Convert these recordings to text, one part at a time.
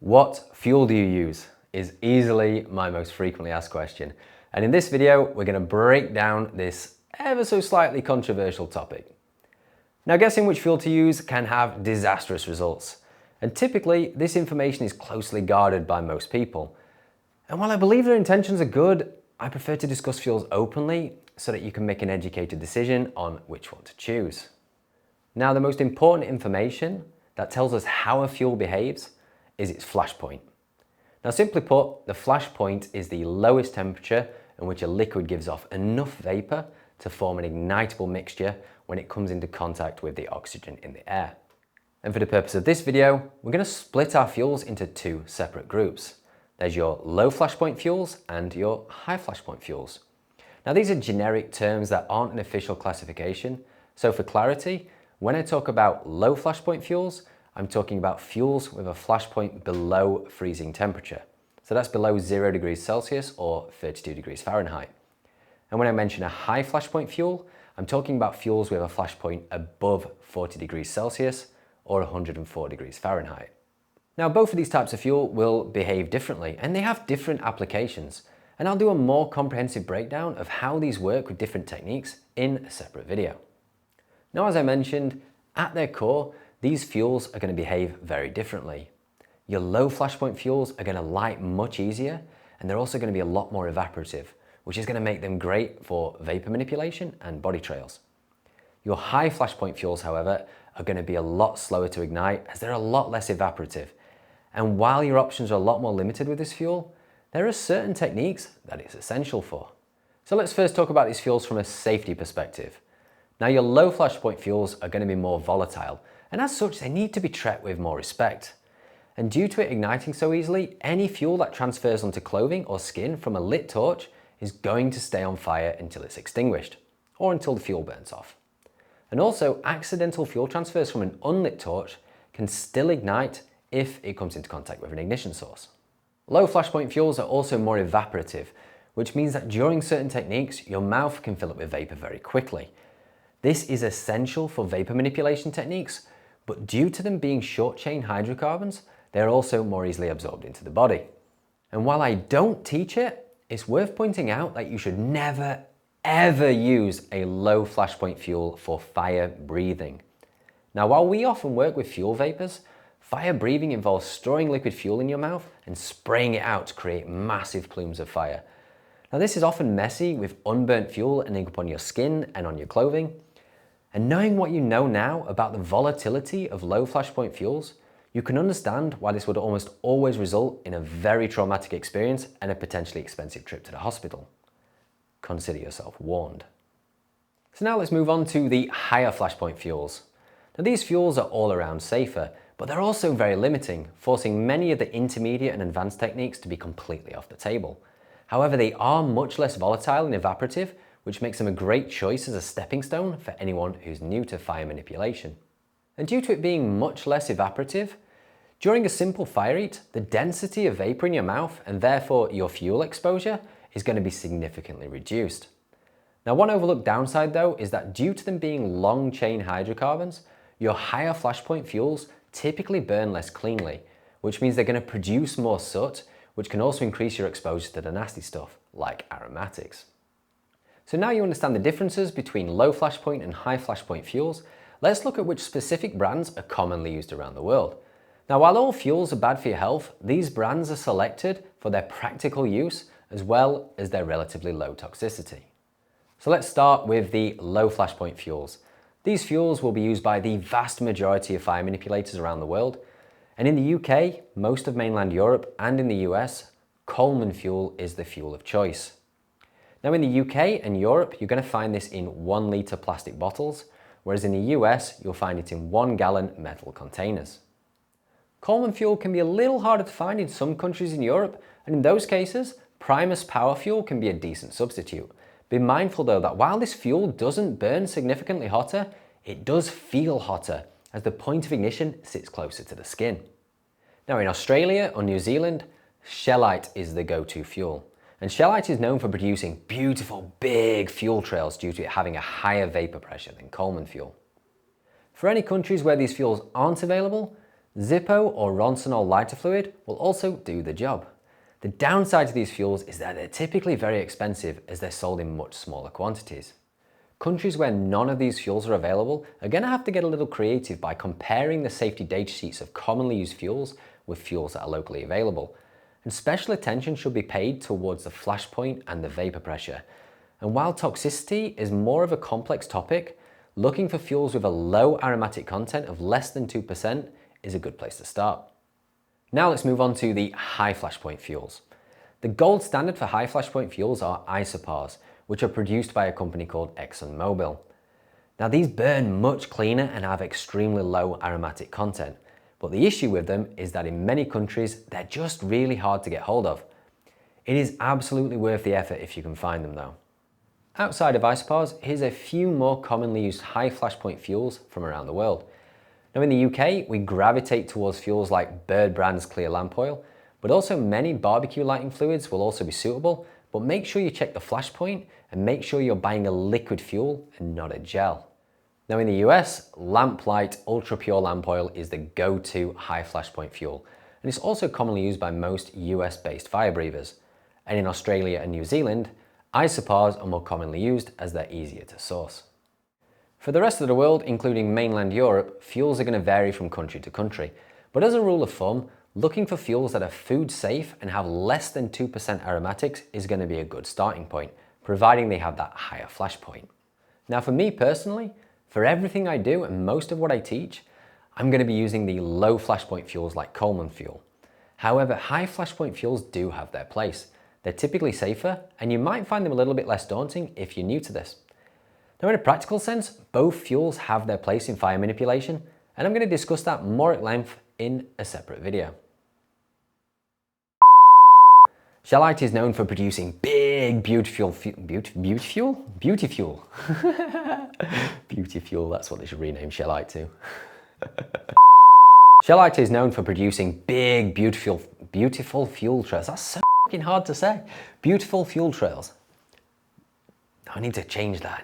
What fuel do you use is easily my most frequently asked question. And in this video, we're going to break down this ever so slightly controversial topic. Now, guessing which fuel to use can have disastrous results. And typically, this information is closely guarded by most people. And while I believe their intentions are good, I prefer to discuss fuels openly so that you can make an educated decision on which one to choose. Now, the most important information that tells us how a fuel behaves is its flashpoint. Now, simply put, the flashpoint is the lowest temperature in which a liquid gives off enough vapor to form an ignitable mixture when it comes into contact with the oxygen in the air. And for the purpose of this video, we're going to split our fuels into two separate groups. There's your low flashpoint fuels and your high flashpoint fuels. Now, these are generic terms that aren't an official classification. So for clarity, when I talk about low flashpoint fuels, I'm talking about fuels with a flashpoint below freezing temperature. So that's below 0 degrees Celsius or 32 degrees Fahrenheit. And when I mention a high flashpoint fuel, I'm talking about fuels with a flashpoint above 40 degrees Celsius or 104 degrees Fahrenheit. Now, both of these types of fuel will behave differently and they have different applications. And I'll do a more comprehensive breakdown of how these work with different techniques in a separate video. Now, as I mentioned, at their core, these fuels are going to behave very differently. Your low flashpoint fuels are going to light much easier, and they're also going to be a lot more evaporative, which is going to make them great for vapor manipulation and body trails. Your high flashpoint fuels, however, are going to be a lot slower to ignite as they're a lot less evaporative. And while your options are a lot more limited with this fuel, there are certain techniques that it's essential for. So let's first talk about these fuels from a safety perspective. Now, your low flashpoint fuels are going to be more volatile, and as such, they need to be treated with more respect. And due to it igniting so easily, any fuel that transfers onto clothing or skin from a lit torch is going to stay on fire until it's extinguished, or until the fuel burns off. And also, accidental fuel transfers from an unlit torch can still ignite if it comes into contact with an ignition source. Low flashpoint fuels are also more evaporative, which means that during certain techniques, your mouth can fill up with vapor very quickly. This is essential for vapor manipulation techniques, but due to them being short-chain hydrocarbons, they're also more easily absorbed into the body. And while I don't teach it, it's worth pointing out that you should never, ever use a low flashpoint fuel for fire breathing. Now, while we often work with fuel vapors, fire breathing involves storing liquid fuel in your mouth and spraying it out to create massive plumes of fire. Now, this is often messy with unburnt fuel ending up on your skin and on your clothing. And knowing what you know now about the volatility of low flashpoint fuels, you can understand why this would almost always result in a very traumatic experience and a potentially expensive trip to the hospital. Consider yourself warned. So now let's move on to the higher flashpoint fuels. Now, these fuels are all around safer, but they're also very limiting, forcing many of the intermediate and advanced techniques to be completely off the table. However, they are much less volatile and evaporative, which makes them a great choice as a stepping stone for anyone who's new to fire manipulation. And due to it being much less evaporative, during a simple fire heat, the density of vapor in your mouth and therefore your fuel exposure is going to be significantly reduced. Now, one overlooked downside though is that due to them being long chain hydrocarbons, your higher flashpoint fuels typically burn less cleanly, which means they're going to produce more soot, which can also increase your exposure to the nasty stuff like aromatics. So now you understand the differences between low flashpoint and high flashpoint fuels, let's look at which specific brands are commonly used around the world. Now, while all fuels are bad for your health, these brands are selected for their practical use as well as their relatively low toxicity. So let's start with the low flashpoint fuels. These fuels will be used by the vast majority of fire manipulators around the world. And in the UK, most of mainland Europe, and in the US, Coleman fuel is the fuel of choice. Now, in the UK and Europe, you're going to find this in 1 litre plastic bottles, whereas in the US, you'll find it in 1 gallon metal containers. Coleman fuel can be a little harder to find in some countries in Europe, and in those cases, Primus power fuel can be a decent substitute. Be mindful though that while this fuel doesn't burn significantly hotter, it does feel hotter as the point of ignition sits closer to the skin. Now, in Australia or New Zealand, shellite is the go-to fuel. And shellite is known for producing beautiful big fuel trails due to it having a higher vapor pressure than Coleman fuel. For any countries where these fuels aren't available, Zippo or Ronsonol lighter fluid will also do the job. The downside to these fuels is that they're typically very expensive as they're sold in much smaller quantities. Countries where none of these fuels are available are going to have to get a little creative by comparing the safety data sheets of commonly used fuels with fuels that are locally available. And special attention should be paid towards the flashpoint and the vapor pressure. And while toxicity is more of a complex topic, looking for fuels with a low aromatic content of less than 2% is a good place to start. Now let's move on to the high flashpoint fuels. The gold standard for high flashpoint fuels are isopars, which are produced by a company called ExxonMobil. Now these burn much cleaner and have extremely low aromatic content, but the issue with them is that in many countries they're just really hard to get hold of. It is absolutely worth the effort if you can find them though. Outside of isopars, here's a few more commonly used high flashpoint fuels from around the world. Now in the UK, we gravitate towards fuels like Bird Brand's clear lamp oil, but also many barbecue lighting fluids will also be suitable, but make sure you check the flashpoint and make sure you're buying a liquid fuel and not a gel. Now in the US, Lamplight Ultra Pure Lamp Oil is the go-to high flashpoint fuel, and it's also commonly used by most US-based fire breathers. And in Australia and New Zealand, isopars are more commonly used as they're easier to source. For the rest of the world, including mainland Europe, fuels are going to vary from country to country. But as a rule of thumb, looking for fuels that are food safe and have less than 2% aromatics is going to be a good starting point, providing they have that higher flash point. Now for me personally, for everything I do and most of what I teach, I'm going to be using the low flash point fuels like Coleman fuel. However, high flash point fuels do have their place. They're typically safer, and you might find them a little bit less daunting if you're new to this. Now in a practical sense, both fuels have their place in fire manipulation, and I'm going to discuss that more at length in a separate video. Shellite is known for producing big beauty fuel, beauty fuel, that's what they should rename Shellite to. Shellite is known for producing big beautiful fuel trails. That's so fucking hard to say. Beautiful fuel trails. I need to change that.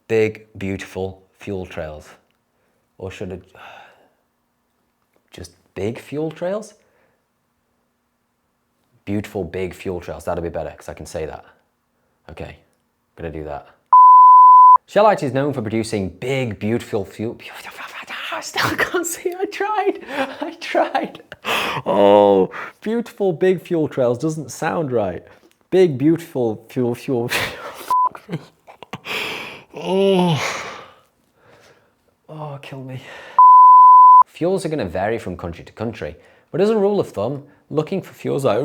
Big, beautiful fuel trails. Or should it just big fuel trails? Beautiful, big fuel trails. That'll be better because I can say that. Okay, I'm gonna do that. Shellite is known for producing big, beautiful fuel. I still can't see. I tried. Oh, beautiful, big fuel trails doesn't sound right. Big, beautiful fuel. Fuck me. Oh, kill me. Fuels are going to vary from country to country, but as a rule of thumb, looking for fuels like